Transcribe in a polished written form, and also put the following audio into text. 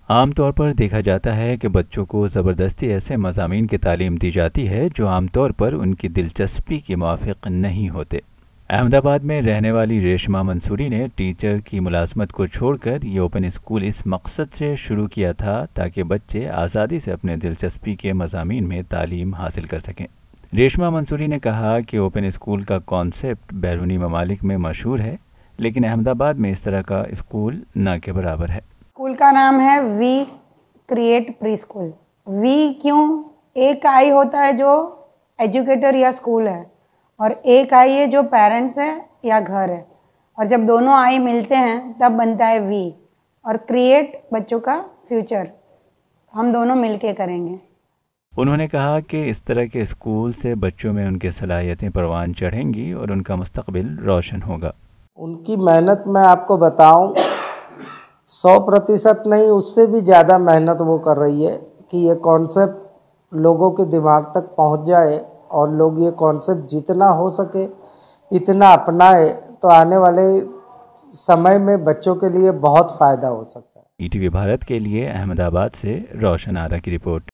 आमतौर पर देखा जाता है कि बच्चों को ज़बरदस्ती ऐसे मज़ामीन की तालीम दी जाती है जो आमतौर पर उनकी दिलचस्पी के मुवाफ़िक नहीं होते। अहमदाबाद में रहने वाली रेशमा मंसूरी ने टीचर की मुलाजमत को छोड़कर ये ओपन स्कूल इस मकसद से शुरू किया था ताकि बच्चे आज़ादी से अपने दिलचस्पी के मज़ामीन में तालीम हासिल कर सकें। रेशमा मंसूरी ने कहा कि ओपन स्कूल का कॉन्सेप्ट बैरूनी ममालिक में मशहूर है, लेकिन अहमदाबाद में इस तरह का स्कूल न के बराबर है। स्कूल का नाम है we create pre school. We क्यों? एक आई होता है जो एजुकेटर या स्कूल है, और एक आई है जो पेरेंट्स है या घर है, और जब दोनों आई मिलते हैं तब बनता है वी। और क्रिएट बच्चों का फ्यूचर हम दोनों मिलके करेंगे। उन्होंने कहा कि इस तरह के स्कूल से बच्चों में उनकी सलाहियतें परवान चढ़ेंगी और उनका मुस्तकबिल रोशन होगा। उनकी मेहनत मैं आपको बताऊं, 100% नहीं, उससे भी ज़्यादा मेहनत वो कर रही है कि ये कॉन्सेप्ट लोगों के दिमाग तक पहुंच जाए और लोग ये कॉन्सेप्ट जितना हो सके इतना अपनाए, तो आने वाले समय में बच्चों के लिए बहुत फ़ायदा हो सकता है। ईटीवी भारत के लिए अहमदाबाद से रोशन आरा की रिपोर्ट।